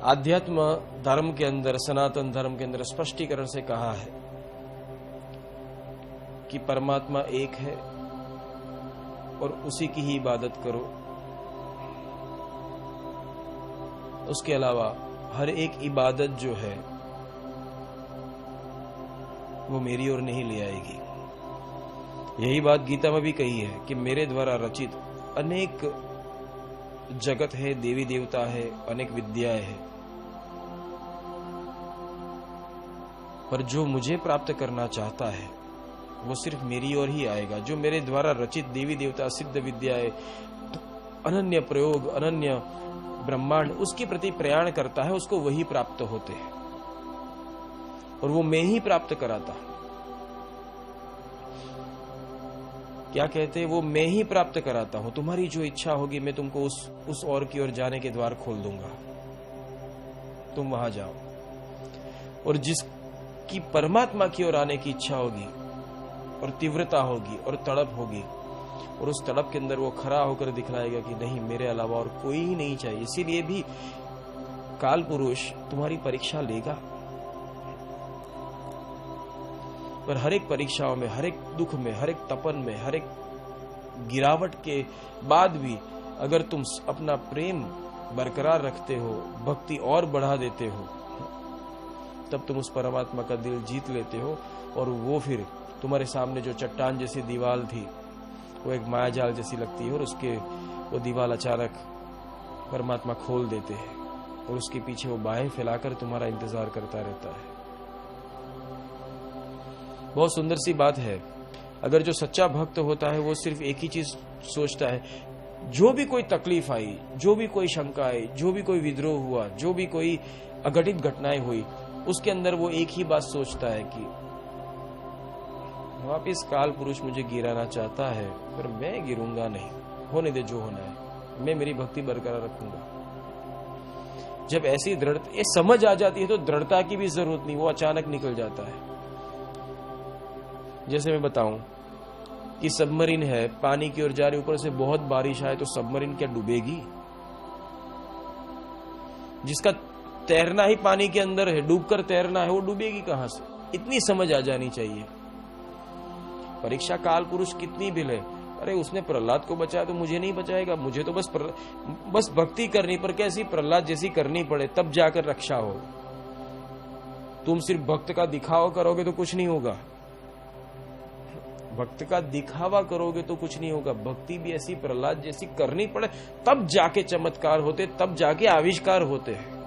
आध्यात्म धर्म के अंदर, सनातन धर्म के अंदर स्पष्टीकरण से कहा है कि परमात्मा एक है और उसी की ही इबादत करो। उसके अलावा हर एक इबादत जो है वो मेरी ओर नहीं ले आएगी। यही बात गीता में भी कही है कि मेरे द्वारा रचित अनेक जगत है, देवी देवता है, अनेक विद्याएं हैं, पर जो मुझे प्राप्त करना चाहता है वो सिर्फ मेरी ओर ही आएगा। जो मेरे द्वारा रचित देवी देवता, सिद्ध विद्याएं, अनन्य प्रयोग, अनन्य ब्रह्मांड, उसके प्रति प्रयाण करता है, उसको वही प्राप्त होते हैं और वो मैं ही प्राप्त कराता। क्या कहते हैं? वो मैं ही प्राप्त कराता हूं। तुम्हारी जो इच्छा होगी मैं तुमको उस ओर की ओर जाने के द्वार खोल दूंगा, तुम वहां जाओ। और जिसकी परमात्मा की ओर आने की इच्छा होगी और तीव्रता होगी और तड़प होगी, और उस तड़प के अंदर वो खड़ा होकर दिखलाएगा कि नहीं, मेरे अलावा और कोई ही नहीं चाहिए। इसीलिए भी काल पुरुष तुम्हारी परीक्षा लेगा, पर हर एक परीक्षाओं में, हर एक दुख में, हर एक तपन में, हर एक गिरावट के बाद भी अगर तुम अपना प्रेम बरकरार रखते हो, भक्ति और बढ़ा देते हो, तब तुम उस परमात्मा का दिल जीत लेते हो। और वो फिर तुम्हारे सामने जो चट्टान जैसी दीवार थी वो एक मायाजाल जैसी लगती है, और उसके वो दीवार अचानक परमात्मा खोल देते हैं और उसके पीछे वो बाहें फैलाकर तुम्हारा इंतजार करता रहता है। बहुत सुंदर सी बात है। अगर जो सच्चा भक्त होता है वो सिर्फ एक ही चीज सोचता है, जो भी कोई तकलीफ आई, जो भी कोई शंका आई, जो भी कोई विद्रोह हुआ, जो भी कोई अघटित घटनाएं हुई, उसके अंदर वो एक ही बात सोचता है कि वापिस काल पुरुष मुझे गिराना चाहता है, पर मैं गिरूंगा नहीं, होने दे जो होना है, मैं मेरी भक्ति बरकरार रखूंगा। जब ऐसी दृढ़ता, ये समझ आ जाती है तो दृढ़ता की भी जरूरत नहीं, वो अचानक निकल जाता है। जैसे मैं बताऊं कि सबमरीन है, पानी की ओर जा रही, ऊपर से बहुत बारिश आए तो सबमरीन क्या डूबेगी? जिसका तैरना ही पानी के अंदर है, डूबकर तैरना है, वो डूबेगी कहां से? इतनी समझ आ जानी चाहिए। परीक्षा काल पुरुष कितनी भी ले, अरे उसने प्रहलाद को बचाया तो मुझे नहीं बचाएगा, मुझे तो बस भक्ति करनी, पर कैसी? प्रहलाद जैसी करनी पड़े, तब जाकर रक्षा हो। तुम सिर्फ भक्त का दिखावा करोगे तो कुछ नहीं होगा, भक्त का दिखावा करोगे तो कुछ नहीं होगा। भक्ति भी ऐसी प्रहलाद जैसी करनी पड़े, तब जाके चमत्कार होते, तब जाके आविष्कार होते हैं।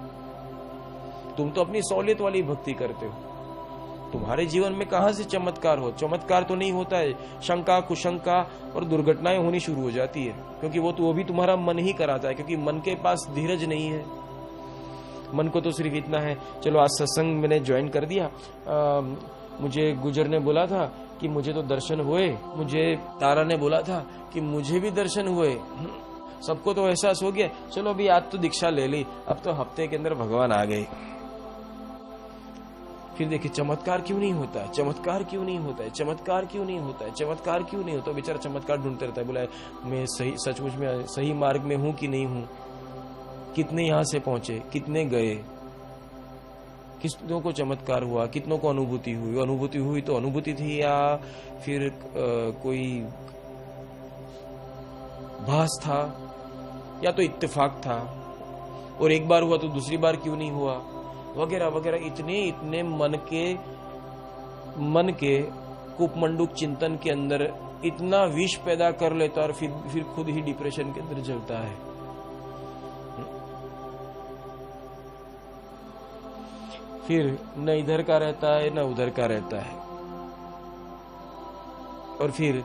तुम तो अपनी सहूलियत वाली भक्ति करते हो, तुम्हारे जीवन में कहां से चमत्कार हो? चमत्कार तो नहीं होता है, शंका, कुशंका और दुर्घटनाएं होनी शुरू हो जाती है, क्योंकि वो भी तुम्हारा मन ही कराता है, क्योंकि मन के पास धीरज नहीं है। मन को तो सिर्फ इतना है, चलो आज सत्संग मैंने ज्वाइन कर दिया, मुझे गुजर ने बोला था कि मुझे तो दर्शन हुए, मुझे तारा ने बोला था कि मुझे भी दर्शन हुए, सबको तो एहसास हो गया, चलो अभी आज तो दीक्षा ले ली, अब तो हफ्ते के अंदर भगवान आ गए। फिर देखिए चमत्कार क्यों नहीं होता है, चमत्कार क्यों नहीं होता है, चमत्कार क्यों नहीं होता है, चमत्कार क्यों नहीं होता? बेचारा चमत्कार ढूंढते रहता है, बोला मैं सही, सचमुच में सही मार्ग में हूं कि नहीं हूं, कितने यहां से पहुंचे, कितने गए, कितनों को चमत्कार हुआ, कितनों को अनुभूति हुई, अनुभूति हुई तो अनुभूति थी या फिर कोई भास था या तो इत्तेफाक था, और एक बार हुआ तो दूसरी बार क्यों नहीं हुआ, वगैरह वगैरह। इतने मन के कूपमंडूक चिंतन के अंदर इतना विष पैदा कर लेता है और फिर खुद ही डिप्रेशन के अंदर जलता है। फिर न इधर का रहता है न उधर का रहता है, और फिर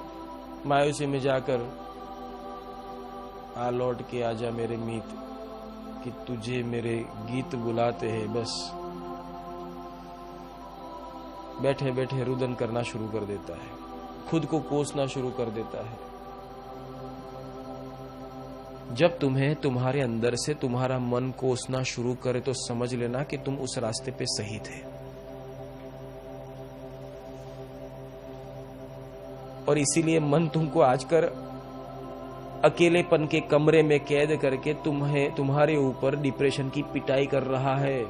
मायूसी में जाकर आ लौट के आजा मेरे मीत, कि तुझे मेरे गीत बुलाते हैं। बस बैठे बैठे रुदन करना शुरू कर देता है, खुद को कोसना शुरू कर देता है। जब तुम्हें तुम्हारे अंदर से तुम्हारा मन कोसना शुरू करे तो समझ लेना कि तुम उस रास्ते पे सही थे। और इसीलिए मन तुमको आजकल अकेलेपन के कमरे में कैद करके तुम्हारे ऊपर डिप्रेशन की पिटाई कर रहा है,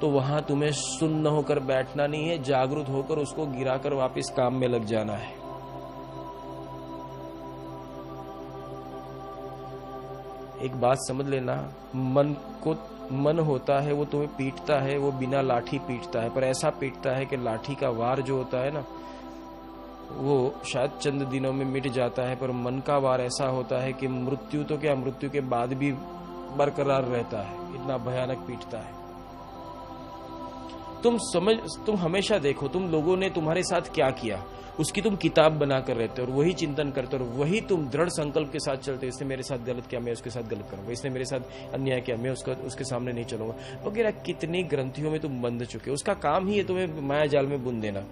तो वहां तुम्हें सुन्न होकर बैठना नहीं है, जागरूक होकर उसको गिराकर वापस काम में लग जाना है। एक बात समझ लेना, मन होता है वो तुम्हें पीटता है, वो बिना लाठी पीटता है, पर ऐसा पीटता है कि लाठी का वार जो होता है ना वो शायद चंद दिनों में मिट जाता है, पर मन का वार ऐसा होता है कि मृत्यु तो क्या, मृत्यु के बाद भी बरकरार रहता है, इतना भयानक पीटता है। तुम हमेशा देखो तुम लोगों ने तुम्हारे साथ क्या किया, उसकी तुम किताब बना कर रहते हो और वही चिंतन करते हो और वही तुम दृढ़ संकल्प के साथ चलते हो, इसने मेरे साथ गलत किया मैं उसके साथ गलत करूंगा, इसने मेरे साथ अन्याय किया मैं उसके सामने नहीं चलूंगा वगैरह। कितनी ग्रंथियों में तुम बंध चुके हो, उसका काम ही है तुम्हें माया जाल में बुन देना।